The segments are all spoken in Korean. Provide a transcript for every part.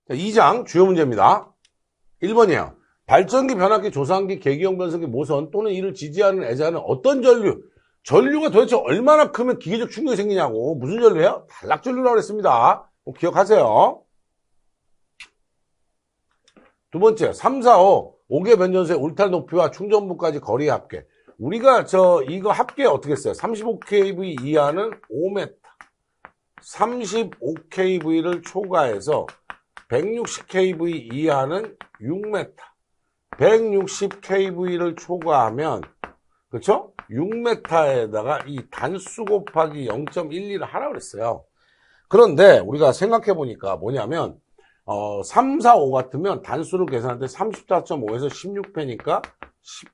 자, 2장 주요 문제입니다. 1번이에요. 발전기, 변압기, 조상기, 계기형 변속기, 모선 또는 이를 지지하는 애자는 어떤 전류? 전류가 도대체 얼마나 크면 기계적 충격이 생기냐고. 무슨 전류예요? 단락전류라고 그랬습니다. 기억하세요. 두 번째, 3, 4, 5개 변전소의 울타 높이와 충전부까지 거리 합계. 우리가 이거 합계 어떻게 했어요? 35kV 이하는 5m, 35kV를 초과해서 160kV 이하는 6m, 160kV를 초과하면, 그쵸? 6m에다가 이 단수 곱하기 0.12를 하라고 그랬어요. 그런데 우리가 생각해 보니까 뭐냐면, 3, 4, 5 같으면 단수를 계산할 때 34.5에서 16패니까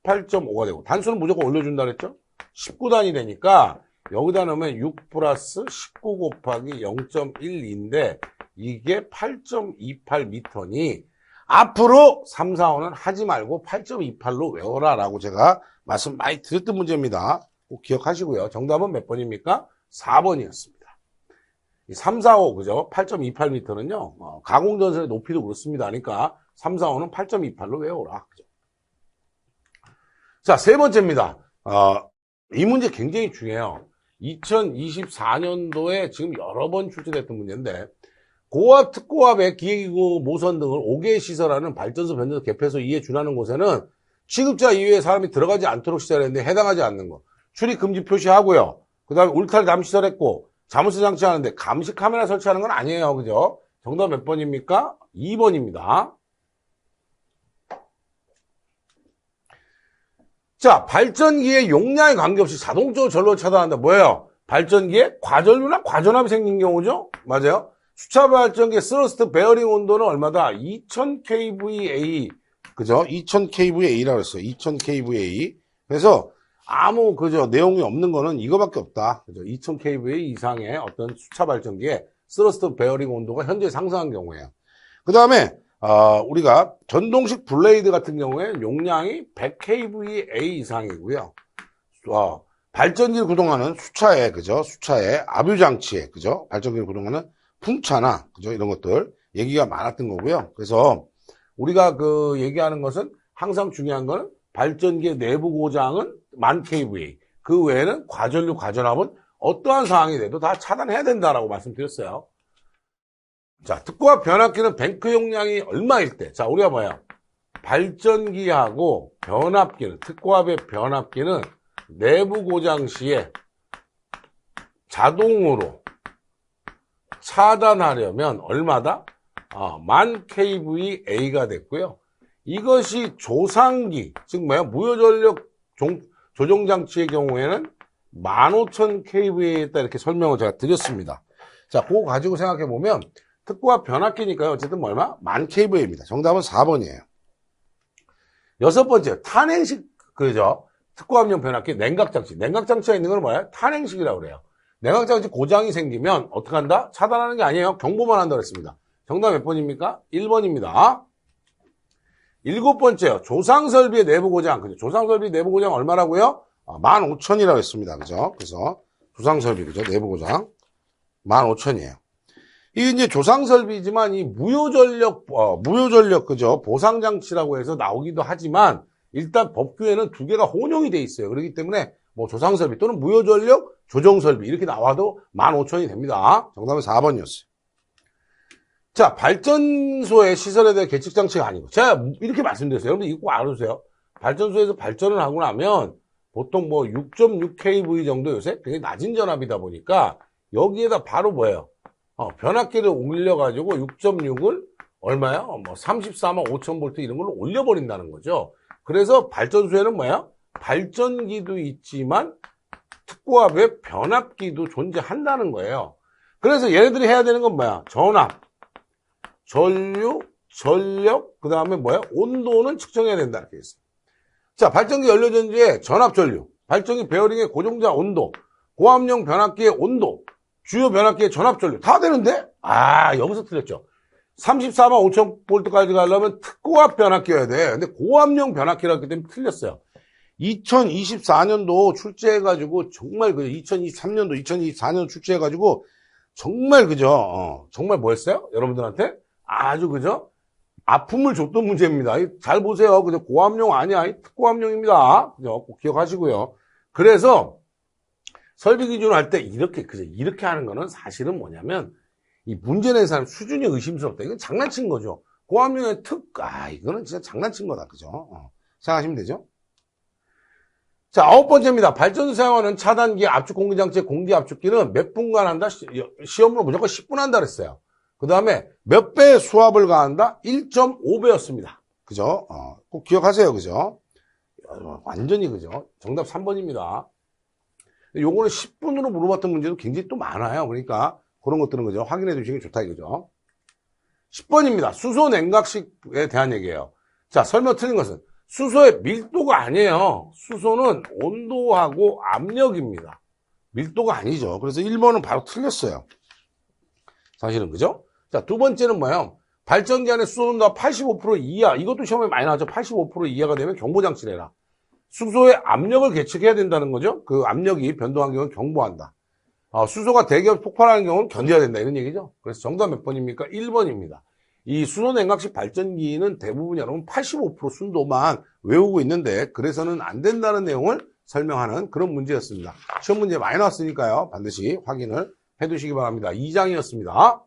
18.5가 되고, 단수는 무조건 올려준다 그랬죠? 19단이 되니까, 여기다 넣으면 6 플러스 19 곱하기 0.12인데, 이게 8.28m니, 앞으로 3, 4, 5는 하지 말고 8.28로 외워라 라고 제가 말씀 많이 드렸던 문제입니다. 꼭 기억하시고요. 정답은 몇 번입니까? 4번이었습니다. 3, 4, 5, 그죠? 8.28m는요, 가공전선의 높이도 그렇습니다. 그러니까 3, 4, 5는 8.28로 외워라. 그죠? 자, 세 번째입니다. 이 문제 굉장히 중요해요. 2024년도에 지금 여러 번 출제됐던 문제인데, 고압, 특고압의 기계기구, 모선 등을 5개의 시설하는 발전소, 변전소, 개폐소 2에 준하는 곳에는 취급자 이외의 사람이 들어가지 않도록 시설했는데 해당하지 않는 거. 출입 금지 표시하고요. 그 다음에 울타리 담 시설했고, 자물쇠 장치하는데 감시 카메라 설치하는 건 아니에요. 그죠? 정답 몇 번입니까? 2번입니다. 자, 발전기의 용량에 관계없이 자동적으로 전로를 차단한다. 뭐예요? 발전기에 과전류나 과전압이 생긴 경우죠? 맞아요? 수차 발전기의 스러스트 베어링 온도는 얼마다? 2000kVA. 그죠? 2000kVA라고 했어요. 2000kVA. 그래서 아무 내용이 없는 거는 이거밖에 없다. 그죠? 2000kVA 이상의 어떤 수차 발전기의 스러스트 베어링 온도가 현재 상승한 경우에요. 그 다음에 우리가 전동식 블레이드 같은 경우에 용량이 100kVA 이상이고요. 발전기를 구동하는 수차에, 그죠? 수차에 압유 장치에, 그죠? 발전기를 구동하는 풍차나, 그죠? 이런 것들 얘기가 많았던 거고요. 그래서 우리가 얘기하는 것은 항상 중요한 거는 발전기의 내부 고장은 1000kVA. 그 외에는 과전류, 과전압은 어떠한 상황이 돼도 다 차단해야 된다라고 말씀드렸어요. 자, 특고압 변압기는 뱅크 용량이 얼마일 때? 자, 우리가 뭐예요? 발전기하고 변압기는, 특고압의 변압기는 내부 고장 시에 자동으로 차단하려면 얼마다? 1000kVA가 됐고요. 이것이 조상기, 즉 뭐야? 무효전력 조정장치의 경우에는 15000kVA였다 이렇게 설명을 제가 드렸습니다. 자, 그거 가지고 생각해 보면 특고압 변압기니까요. 어쨌든 얼마? 1000kVA입니다. 정답은 4번이에요. 여섯 번째, 탄행식, 그죠? 특고압용 변압기, 냉각장치. 냉각장치가 있는 건 뭐예요? 탄행식이라고 그래요. 냉각장치 고장이 생기면 어떻게 한다? 차단하는 게 아니에요. 경보만 한다고 했습니다. 정답 몇 번입니까? 1번입니다. 일곱 번째요. 조상설비의 내부 고장. 그죠? 조상설비 내부 고장 얼마라고요? 15,000이라고 했습니다. 그죠? 그래서 조상설비, 그죠? 내부 고장 15,000이에요. 이게 이제 조상설비지만 이 무효전력, 그죠? 보상장치라고 해서 나오기도 하지만 일단 법규에는 두 개가 혼용이 돼 있어요. 그렇기 때문에 뭐 조상설비 또는 무효전력 조정설비 이렇게 나와도 15,000이 됩니다. 정답은 4번이었어요. 자, 발전소의 시설에 대한 계측장치가 아니고 제가 이렇게 말씀드렸어요. 여러분들 이거 꼭 알아두세요. 발전소에서 발전을 하고 나면 보통 뭐 6.6kV 정도 요새 굉장히 낮은 전압이다 보니까 여기에다 바로 뭐예요? 변압기를 올려가지고 6.6을 얼마야? 뭐 34만 5천 볼트 이런 걸로 올려버린다는 거죠. 그래서 발전소에는 뭐야? 발전기도 있지만 특고압의 변압기도 존재한다는 거예요. 그래서 얘네들이 해야 되는 건 뭐야? 전압, 전류, 전력, 그 다음에 뭐야? 온도는 측정해야 된다. 이렇게 있어요. 자, 발전기 연료전지의 전압 전류, 발전기 베어링의 고정자 온도, 고압용 변압기의 온도, 주요 변압기의 전압 전류 다 되는데? 여기서 틀렸죠. 34만 5천 볼트까지 가려면 특고압 변압기여야 돼. 근데 고압용 변압기라고 했기 때문에 틀렸어요. 2024년도 출제해가지고 정말 2023년도, 2024년 출제해가지고 정말 그죠? 정말 뭐 했어요? 여러분들한테 아주 그죠? 아픔을 줬던 문제입니다. 잘 보세요. 그죠? 고압용 아니야. 특고압용입니다. 그죠? 꼭 기억하시고요. 그래서 설비 기준을 할 때 이렇게 하는 거는 사실은 뭐냐면 이 문제 낸 사람 수준이 의심스럽다. 이건 장난친 거죠. 고압용의 이거는 진짜 장난친 거다. 그죠? 생각하시면 되죠? 자, 9번째입니다. 발전소 사용하는 차단기, 압축 공기장치, 공기 압축기는 몇 분간 한다? 시험으로 무조건 10분 한다 그랬어요. 그 다음에 몇 배의 수압을 가한다? 1.5배였습니다. 그죠? 꼭 기억하세요. 그죠? 완전히 그죠? 정답 3번입니다. 요거는 10분으로 물어봤던 문제도 굉장히 또 많아요. 그러니까 그런 것들은 그죠? 확인해 두시는 게 좋다 이거죠. 10번입니다. 수소 냉각식에 대한 얘기예요. 자, 설명 틀린 것은 수소의 밀도가 아니에요. 수소는 온도하고 압력입니다. 밀도가 아니죠. 그래서 1번은 바로 틀렸어요. 사실은 그죠? 자, 두 번째는 뭐예요? 발전기 안에 수소 온도가 85% 이하. 이것도 시험에 많이 나왔죠. 85% 이하가 되면 경보장치를 해라. 수소의 압력을 계측해야 된다는 거죠. 그 압력이 변동한 경우는 경보한다. 수소가 대기업 폭발하는 경우는 견뎌야 된다. 이런 얘기죠. 그래서 정답 몇 번입니까? 1번입니다. 이 수소 냉각식 발전기는 대부분 여러분 85% 순도만 외우고 있는데 그래서는 안 된다는 내용을 설명하는 그런 문제였습니다. 시험 문제 많이 나왔으니까요. 반드시 확인을 해두시기 바랍니다. 2장이었습니다.